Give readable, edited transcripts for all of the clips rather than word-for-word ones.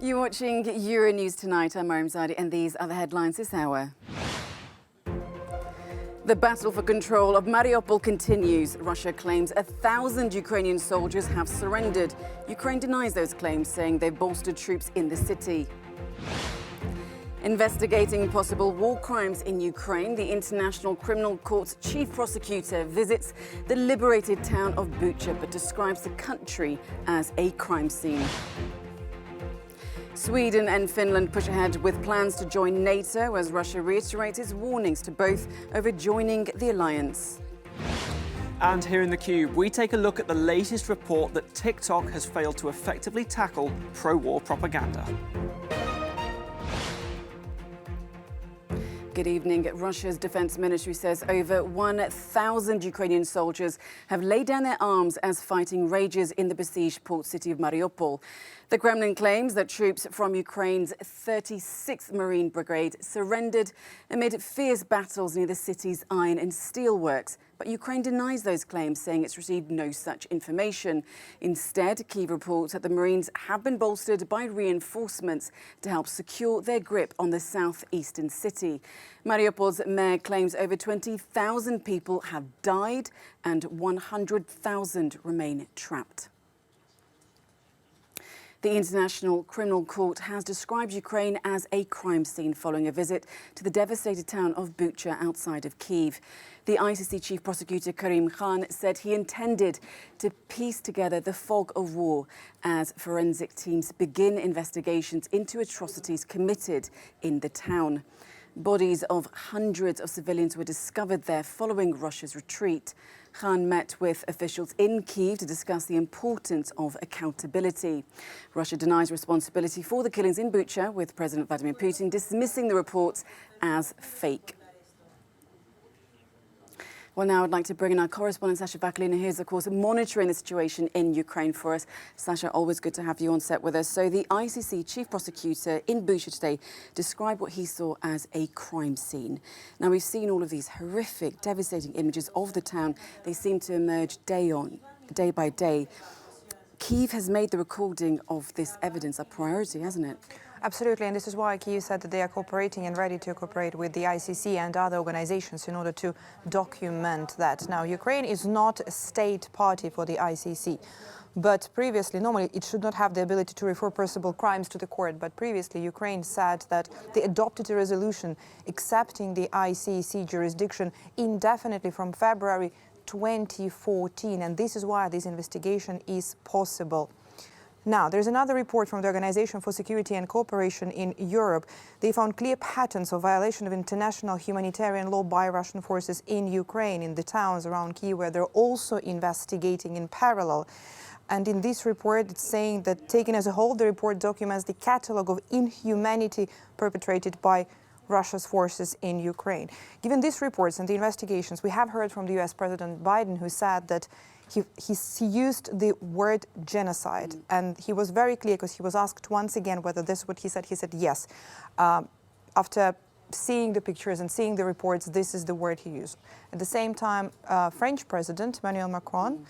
You're watching Euronews tonight. I'm Mariam Zadi, and these are the headlines this hour. The battle for control of Mariupol continues. Russia claims 1,000 Ukrainian soldiers have surrendered. Ukraine denies those claims, saying they've bolstered troops in the city. Investigating possible war crimes in Ukraine, the International Criminal Court's chief prosecutor visits the liberated town of Bucha, but describes the country as a crime scene. Sweden and Finland push ahead with plans to join NATO as Russia reiterates its warnings to both over joining the alliance. And here in the Cube, we take a look at the latest report that TikTok has failed to effectively tackle pro-war propaganda. Good evening. Russia's defense ministry says over 1,000 Ukrainian soldiers have laid down their arms as fighting rages in the besieged port city of Mariupol. The Kremlin claims that troops from Ukraine's 36th Marine Brigade surrendered amid fierce battles near the city's iron and steel works. But Ukraine denies those claims, saying it's received no such information. Instead, Kyiv reports that the Marines have been bolstered by reinforcements to help secure their grip on the southeastern city. Mariupol's mayor claims over 20,000 people have died and 100,000 remain trapped. The International Criminal Court has described Ukraine as a crime scene following a visit to the devastated town of Bucha outside of Kyiv. The ICC chief prosecutor Karim Khan said he intended to piece together the fog of war as forensic teams begin investigations into atrocities committed in the town. Bodies of hundreds of civilians were discovered there following Russia's retreat. Khan met with officials in Kyiv to discuss the importance of accountability. Russia denies responsibility for the killings in Bucha, with President Vladimir Putin dismissing the reports as fake. Well, now I'd like to bring in our correspondent, Sasha Vakalina, who's, of course, monitoring the situation in Ukraine for us. Sasha, always good to have you on set with us. So the ICC chief prosecutor in Bucha today described what he saw as a crime scene. Now, we've seen all of these horrific, devastating images of the town. They seem to emerge day by day. Kyiv has made the recording of this evidence a priority, hasn't it? Absolutely, and this is why Kyiv said that they are cooperating and ready to cooperate with the ICC and other organizations in order to document that. Now, Ukraine is not a state party for the ICC, but previously, normally it should not have the ability to refer possible crimes to the court, but previously Ukraine said that they adopted a resolution accepting the ICC jurisdiction indefinitely from February 2014, and this is why this investigation is possible. Now, there's another report from the Organization for Security and Cooperation in Europe. They found clear patterns of violation of international humanitarian law by Russian forces in Ukraine, in the towns around Kyiv, where they're also investigating in parallel. And in this report, it's saying that, taken as a whole, the report documents the catalogue of inhumanity perpetrated by Russia's forces in Ukraine. Given these reports and the investigations, we have heard from the US President Biden, who said that he used the word genocide, and he was very clear because he was asked once again whether this is what he said. He said yes. After seeing the pictures and seeing the reports, this is the word he used. At the same time, French President Emmanuel Macron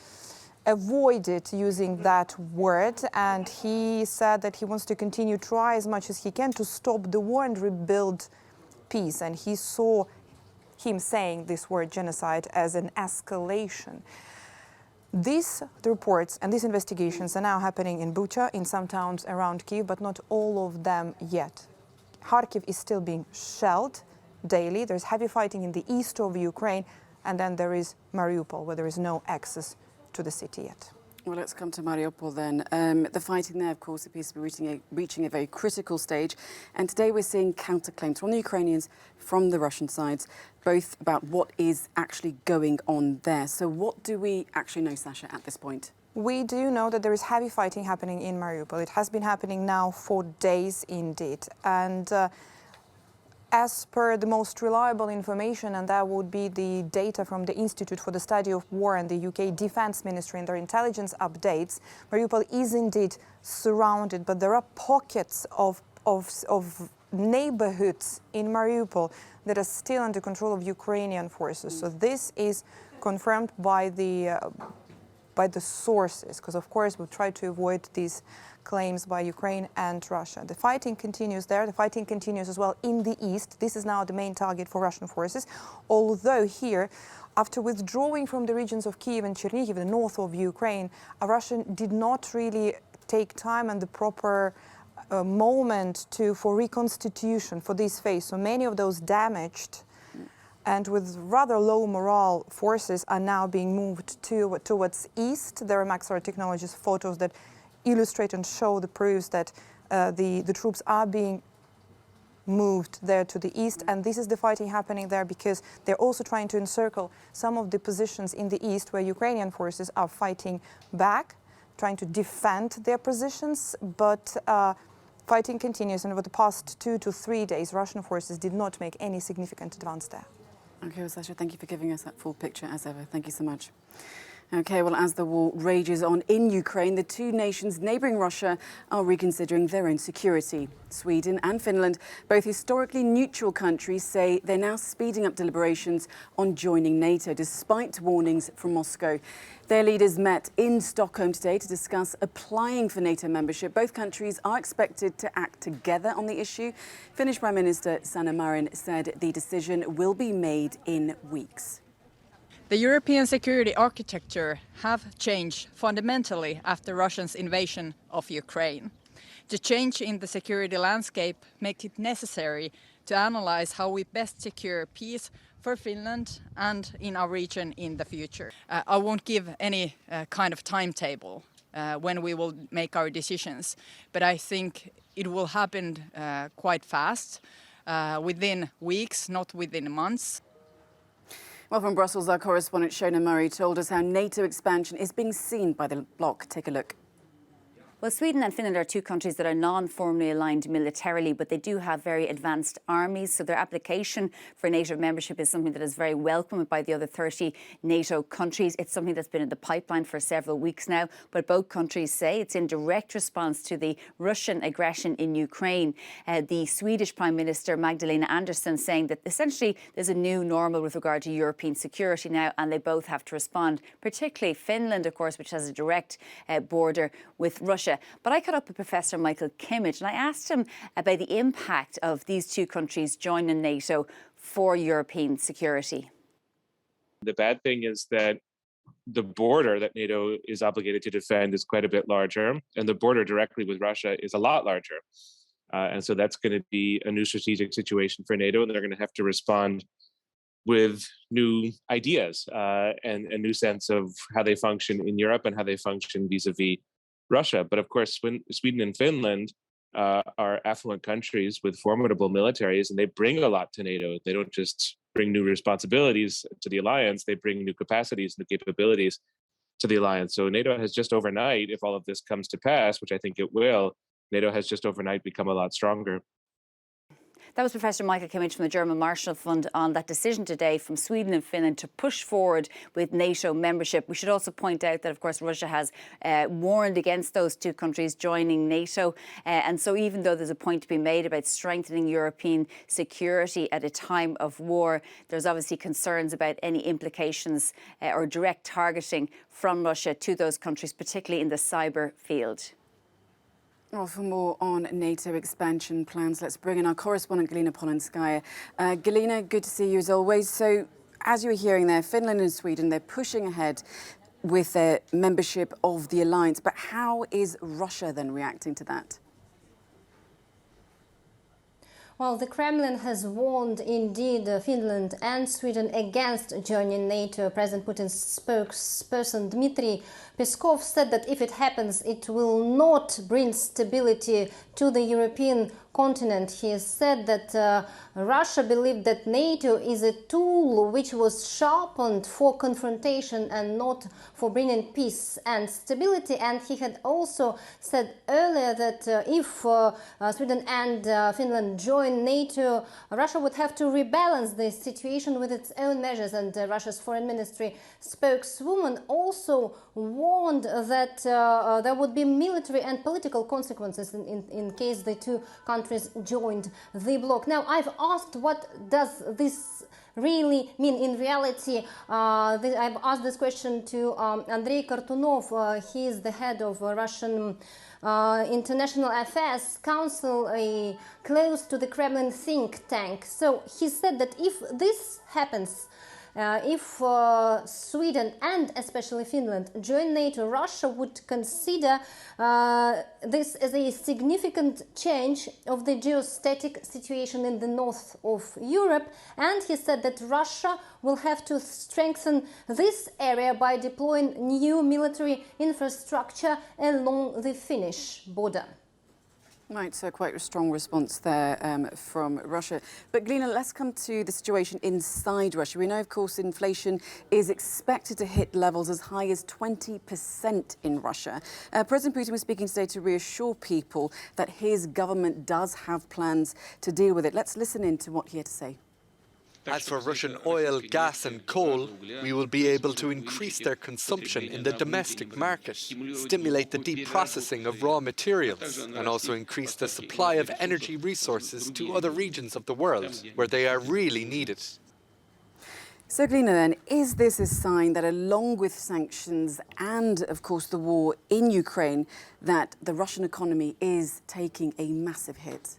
avoided using that word, and he said that he wants to continue try as much as he can to stop the war and rebuild peace. And he saw him saying this word genocide as an escalation. The reports and these investigations are now happening in Bucha, in some towns around Kyiv, but not all of them yet. Kharkiv is still being shelled daily. There's heavy fighting in the east of Ukraine, and then there is Mariupol, where there is no access to the city yet. Well, let's come to Mariupol then. The fighting there, of course, appears to be reaching a very critical stage. And today we're seeing counterclaims from the Ukrainians, from the Russian sides, both about what is actually going on there. So what do we actually know, Sasha, at this point? We do know that there is heavy fighting happening in Mariupol. It has been happening now for days indeed. And as per the most reliable information, and that would be the data from the Institute for the Study of War and the UK Defence Ministry and their intelligence updates, Mariupol is indeed surrounded, but there are pockets of neighborhoods in Mariupol that are still under control of Ukrainian forces. So this is confirmed by the by the sources, because of course we try to avoid these claims by Ukraine and Russia. The fighting continues there. The fighting continues as well in the east. This is now the main target for Russian forces, although here, after withdrawing from the regions of Kiev and Chernihiv, the north of Ukraine, Russia did not really take time and the proper moment for reconstitution for this phase. So many of those damaged and with rather low morale forces are now being moved towards east. There are Maxar Technologies photos that illustrate and show the proofs that the troops are being moved there to the east, and this is the fighting happening there because they're also trying to encircle some of the positions in the east where Ukrainian forces are fighting back, trying to defend their positions, but fighting continues, and over the past 2 to 3 days, Russian forces did not make any significant advance there. Okay, well, Sasha, thank you for giving us that full picture as ever. Thank you so much. Okay, well, as the war rages on in Ukraine, the two nations neighbouring Russia are reconsidering their own security. Sweden and Finland, both historically neutral countries, say they're now speeding up deliberations on joining NATO, despite warnings from Moscow. Their leaders met in Stockholm today to discuss applying for NATO membership. Both countries are expected to act together on the issue. Finnish Prime Minister Sanna Marin said the decision will be made in weeks. The European security architecture have changed fundamentally after Russia's invasion of Ukraine. The change in the security landscape makes it necessary to analyze how we best secure peace for Finland and in our region in the future. I won't give any kind of timetable when we will make our decisions, but I think it will happen quite fast, within weeks, not within months. Well, from Brussels, our correspondent Shona Murray told us how NATO expansion is being seen by the bloc. Take a look. Well, Sweden and Finland are two countries that are non-formally aligned militarily, but they do have very advanced armies. So their application for NATO membership is something that is very welcomed by the other 30 NATO countries. It's something that's been in the pipeline for several weeks now. But both countries say it's in direct response to the Russian aggression in Ukraine. The Swedish Prime Minister Magdalena Andersson saying that essentially there's a new normal with regard to European security now, and they both have to respond, particularly Finland, of course, which has a direct border with Russia. But I caught up with Professor Michael Kimmage and I asked him about the impact of these two countries joining NATO for European security. The bad thing is that the border that NATO is obligated to defend is quite a bit larger, and the border directly with Russia is a lot larger. And so that's going to be a new strategic situation for NATO, and they're going to have to respond with new ideas and a new sense of how they function in Europe and how they function vis-a-vis Russia. But of course, Sweden and Finland are affluent countries with formidable militaries, and they bring a lot to NATO. They don't just bring new responsibilities to the alliance, they bring new capacities, new capabilities to the alliance. So NATO has just overnight, if all of this comes to pass, which I think it will, NATO has just overnight become a lot stronger. That was Professor Michael Kimmage from the German Marshall Fund on that decision today from Sweden and Finland to push forward with NATO membership. We should also point out that, of course, Russia has warned against those two countries joining NATO. And so even though there's a point to be made about strengthening European security at a time of war, there's obviously concerns about any implications or direct targeting from Russia to those countries, particularly in the cyber field. Well, for more on NATO expansion plans, let's bring in our correspondent, Galina Polanskaya. Galina, good to see you as always. So, as you were hearing there, Finland and Sweden, they're pushing ahead with their membership of the alliance. But how is Russia then reacting to that? Well, the Kremlin has warned, indeed, Finland and Sweden against joining NATO. President Putin's spokesperson Dmitry Peskov said that if it happens, it will not bring stability to the European continent. He has said that Russia believed that NATO is a tool which was sharpened for confrontation and not for bringing peace and stability. And he had also said earlier that if Sweden and Finland join NATO, Russia would have to rebalance the situation with its own measures. And Russia's foreign ministry spokeswoman also warned that there would be military and political consequences in case the two countries countries joined the bloc. Now, I've asked what does this really mean in reality. I've asked this question to Andrei Kartunov. He is the head of Russian International Affairs Council, close to the Kremlin think tank. So he said that if this happens, if Sweden and especially Finland join NATO, Russia would consider this as a significant change of the geostatic situation in the north of Europe. And he said that Russia will have to strengthen this area by deploying new military infrastructure along the Finnish border. Right, so quite a strong response there from Russia. But Glina, let's come to the situation inside Russia. We know, of course, inflation is expected to hit levels as high as 20% in Russia. President Putin was speaking today to reassure people that his government does have plans to deal with it. Let's listen in to what he had to say. As for Russian oil, gas and coal, we will be able to increase their consumption in the domestic market, stimulate the deprocessing of raw materials, and also increase the supply of energy resources to other regions of the world where they are really needed. So, Glina, then, is this a sign that along with sanctions and, of course, the war in Ukraine, that the Russian economy is taking a massive hit?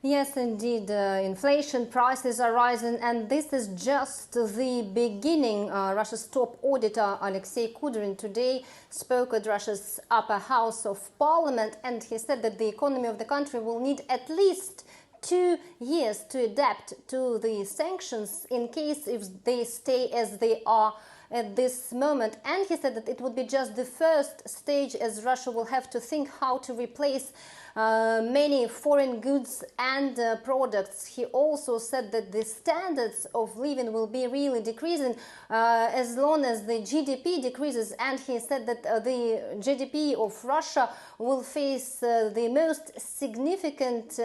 Yes, indeed, inflation, prices are rising, and this is just the beginning. Russia's top auditor, Alexei Kudrin, today spoke at Russia's upper house of parliament, and he said that the economy of the country will need at least 2 years to adapt to the sanctions in case if they stay as they are at this moment. And he said that it would be just the first stage, as Russia will have to think how to replace many foreign goods and products. He also said that the standards of living will be really decreasing as long as the GDP decreases, and he said that the GDP of Russia will face the most significant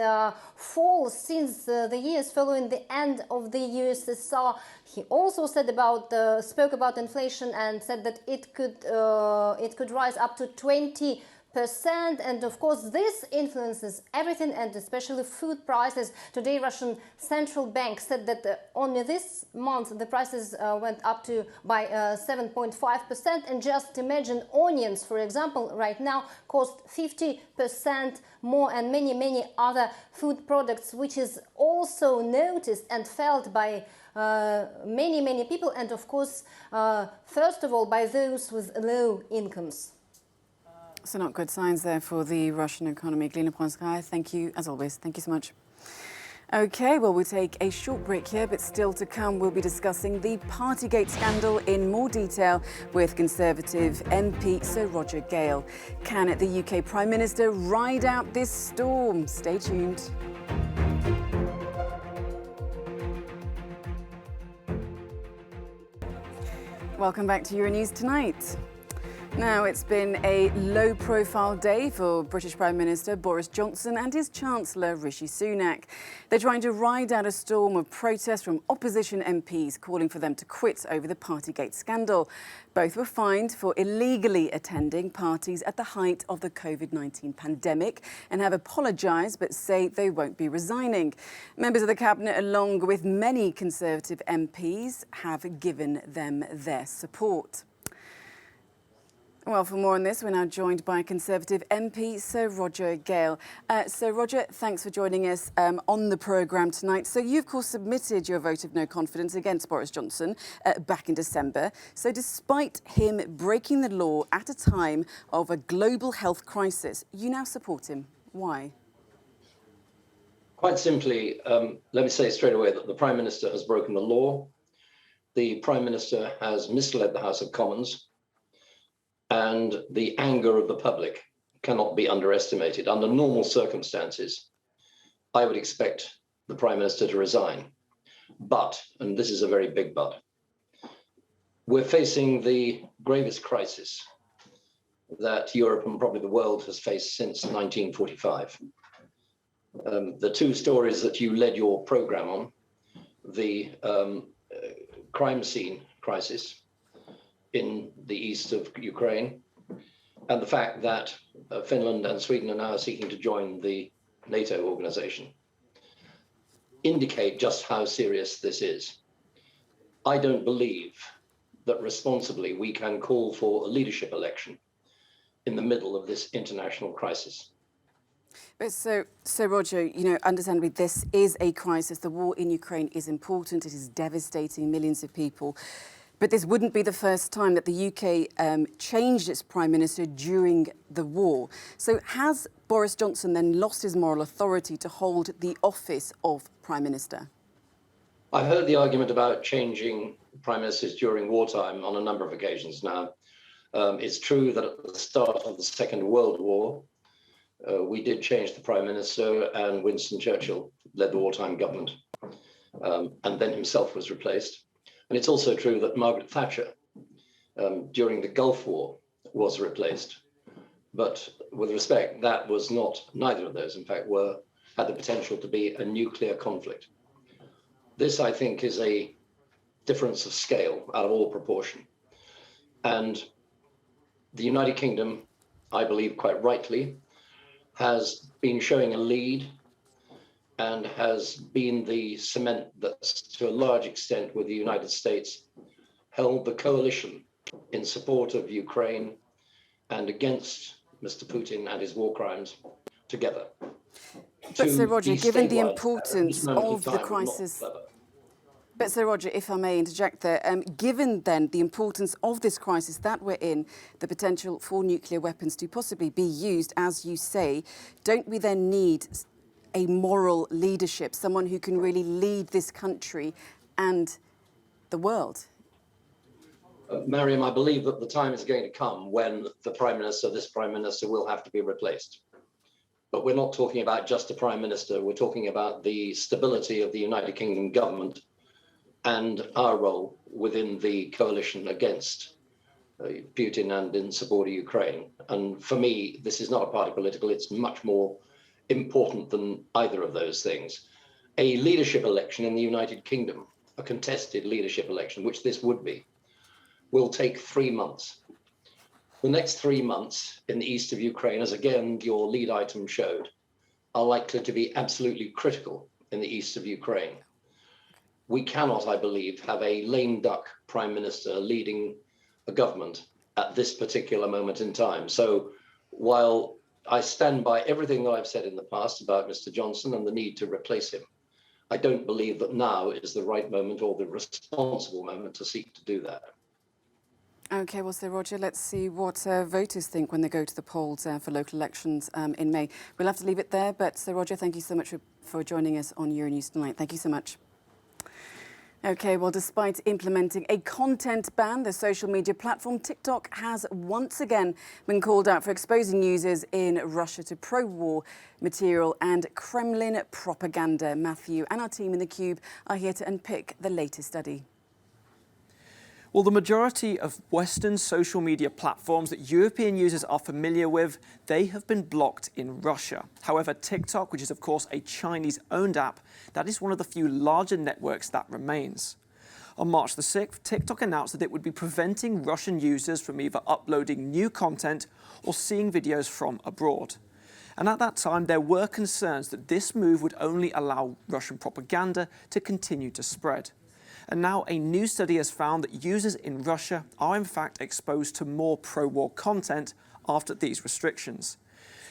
fall since the years following the end of the USSR. He also said spoke about inflation and said that it could rise up to 20%, and of course this influences everything, and especially food prices. Today Russian central bank said that only this month the prices went up by 7.5%, and just imagine onions, for example, right now cost 50% more, and many other food products, which is also noticed and felt by many people, and of course first of all by those with low incomes. So not good signs there for the Russian economy. Glina Pronskaya, thank you, as always. Thank you so much. OK, well, we'll take a short break here, but still to come, we'll be discussing the partygate scandal in more detail with Conservative MP Sir Roger Gale. Can the UK Prime Minister ride out this storm? Stay tuned. Welcome back to Euronews Tonight. Now, it's been a low-profile day for British Prime Minister Boris Johnson and his Chancellor Rishi Sunak. They're trying to ride out a storm of protests from opposition MPs calling for them to quit over the partygate scandal. Both were fined for illegally attending parties at the height of the COVID-19 pandemic and have apologised but say they won't be resigning. Members of the Cabinet, along with many Conservative MPs, have given them their support. Well, for more on this, we're now joined by Conservative MP Sir Roger Gale. Sir Roger, thanks for joining us on the programme tonight. So you, of course, submitted your vote of no confidence against Boris Johnson back in December. So despite him breaking the law at a time of a global health crisis, you now support him. Why? Quite simply, let me say straight away that the Prime Minister has broken the law. The Prime Minister has misled the House of Commons. And the anger of the public cannot be underestimated. Under normal circumstances, I would expect the Prime Minister to resign. But, and this is a very big but, we're facing the gravest crisis that Europe and probably the world has faced since 1945. The two stories that you led your program on, the crime scene crisis in the east of Ukraine and the fact that Finland and Sweden are now seeking to join the NATO organization indicate just how serious this is. I don't believe that responsibly we can call for a leadership election in the middle of this international crisis. But so Roger, you know, understandably, this is a crisis. The war in Ukraine is important. It is devastating millions of people. But this wouldn't be the first time that the UK changed its Prime Minister during the war. So has Boris Johnson then lost his moral authority to hold the office of Prime Minister? I've heard the argument about changing Prime Ministers during wartime on a number of occasions now. It's true that at the start of the Second World War, we did change the Prime Minister, and Winston Churchill led the wartime government, and then himself was replaced. And it's also true that Margaret Thatcher, during the Gulf War, was replaced. But with respect, that was not, neither of those, in fact, had the potential to be a nuclear conflict. This, I think, is a difference of scale out of all proportion. And the United Kingdom, I believe quite rightly, has been showing a lead and has been the cement that's, to a large extent, with the United States, held the coalition in support of Ukraine and against Mr. Putin and his war crimes together. But Sir Roger, given the importance of the crisis... But Sir Roger, if I may interject there, given then the importance of this crisis that we're in, the potential for nuclear weapons to possibly be used, as you say, don't we then need a moral leadership, someone who can really lead this country and the world? Mariam, I believe that the time is going to come when the Prime Minister, this Prime Minister, will have to be replaced. But we're not talking about just a Prime Minister, we're talking about the stability of the United Kingdom government and our role within the coalition against Putin and in support of Ukraine. And for me, this is not a party political, it's much more important than either of those things. A leadership election in the United Kingdom, a contested leadership election, which this would be, will take 3 months. The next 3 months in the east of Ukraine, as again your lead item showed, are likely to be absolutely critical in the east of Ukraine. We cannot, I believe, have a lame duck Prime Minister leading a government at this particular moment in time. So while I stand by everything that I've said in the past about Mr. Johnson and the need to replace him, I don't believe that now is the right moment or the responsible moment to seek to do that. OK, well, Sir Roger, let's see what voters think when they go to the polls for local elections in May. We'll have to leave it there, but Sir Roger, thank you so much for joining us on Euronews tonight. Thank you so much. OK, well, despite implementing a content ban, the social media platform TikTok has once again been called out for exposing users in Russia to pro-war material and Kremlin propaganda. Matthew and our team in the Cube are here to unpick the latest study. Well, the majority of Western social media platforms that European users are familiar with, they have been blocked in Russia. However, TikTok, which is of course a Chinese-owned app, that is one of the few larger networks that remains. On March the 6th, TikTok announced that it would be preventing Russian users from either uploading new content or seeing videos from abroad. And at that time, there were concerns that this move would only allow Russian propaganda to continue to spread. And now a new study has found that users in Russia are in fact exposed to more pro-war content after these restrictions.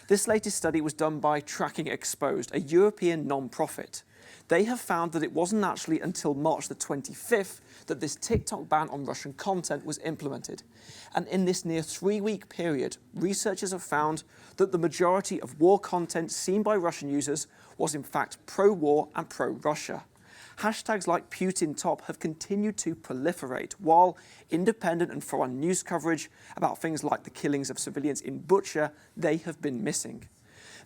This latest study was done by Tracking Exposed, a European non-profit. They have found that it wasn't actually until March the 25th that this TikTok ban on Russian content was implemented. And in this near 3-week period, researchers have found that the majority of war content seen by Russian users was in fact pro-war and pro-Russia. Hashtags like Putin top have continued to proliferate, while independent and foreign news coverage about things like the killings of civilians in Bucha, they have been missing.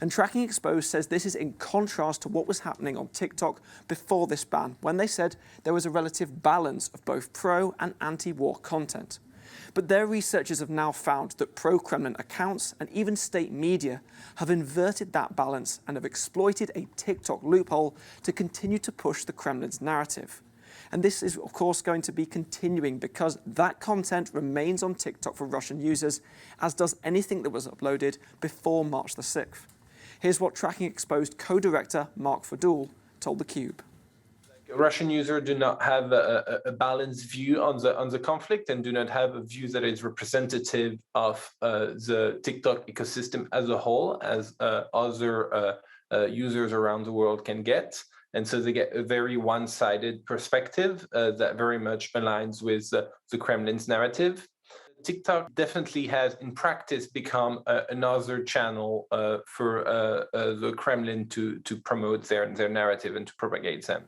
And Tracking Exposed says this is in contrast to what was happening on TikTok before this ban, when they said there was a relative balance of both pro and anti-war content. But their researchers have now found that pro-Kremlin accounts and even state media have inverted that balance and have exploited a TikTok loophole to continue to push the Kremlin's narrative. And this is, of course, going to be continuing because that content remains on TikTok for Russian users, as does anything that was uploaded before March the 6th. Here's what Tracking Exposed co-director Mark Fadul told theCUBE. Russian users do not have a balanced view on the conflict and do not have a view that is representative of the TikTok ecosystem as a whole, as other users around the world can get. And so they get a very one-sided perspective that very much aligns with the Kremlin's narrative. TikTok definitely has, in practice, become another channel for the Kremlin to promote their narrative and to propagate them.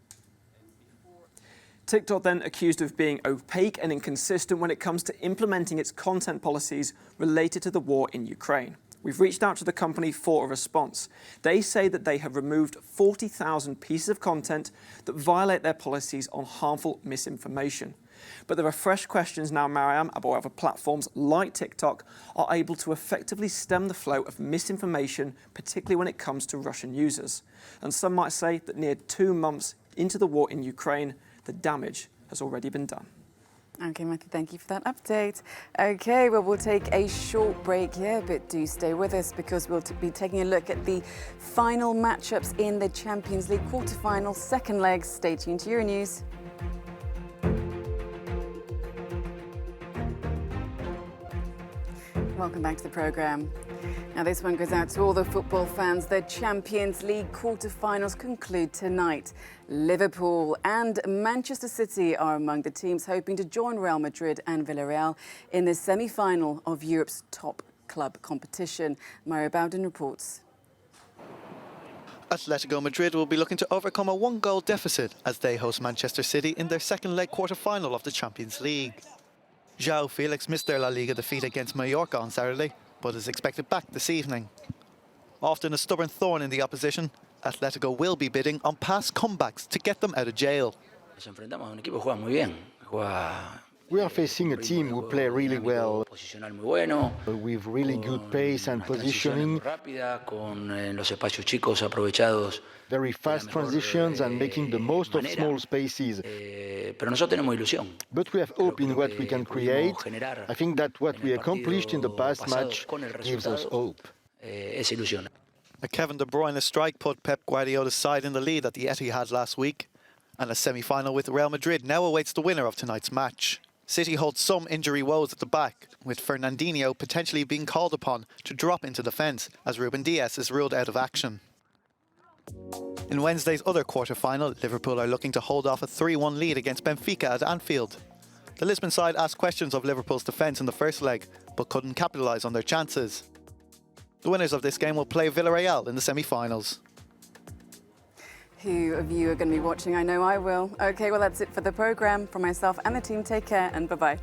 TikTok then accused of being opaque and inconsistent when it comes to implementing its content policies related to the war in Ukraine. We've reached out to the company for a response. They say that they have removed 40,000 pieces of content that violate their policies on harmful misinformation. But there are fresh questions now, Mariam, about whether platforms like TikTok are able to effectively stem the flow of misinformation, particularly when it comes to Russian users. And some might say that near 2 months into the war in Ukraine, the damage has already been done. Okay, Matthew, thank you for that update. Okay, well, we'll take a short break here, but do stay with us because we'll be taking a look at the final matchups in the Champions League quarterfinals, second legs. Stay tuned to Euronews. Welcome back to the programme. Now this one goes out to all the football fans. The Champions League quarter-finals conclude tonight. Liverpool and Manchester City are among the teams hoping to join Real Madrid and Villarreal in the semi-final of Europe's top club competition. Mario Bowden reports. Atletico Madrid will be looking to overcome a 1-goal deficit as they host Manchester City in their second leg quarter-final of the Champions League. João Felix missed their La Liga defeat against Mallorca on Saturday, but is expected back this evening. Often a stubborn thorn in the opposition, Atletico will be bidding on past comebacks to get them out of jail. We are facing a team who play really well, with really good pace and positioning, very fast transitions and making the most of small spaces. But we have hope in what we can create. I think that what we accomplished in the past match gives us hope. A Kevin De Bruyne strike put Pep Guardiola's side in the lead at the Etihad last week, and a semi-final with Real Madrid now awaits the winner of tonight's match. City holds some injury woes at the back, with Fernandinho potentially being called upon to drop into defence as Ruben Dias is ruled out of action. In Wednesday's other quarter-final, Liverpool are looking to hold off a 3-1 lead against Benfica at Anfield. The Lisbon side asked questions of Liverpool's defence in the first leg, but couldn't capitalise on their chances. The winners of this game will play Villarreal in the semi-finals. Who of you are going to be watching? I know I will. Okay, well, that's it for the programme. From myself and the team, take care and bye-bye.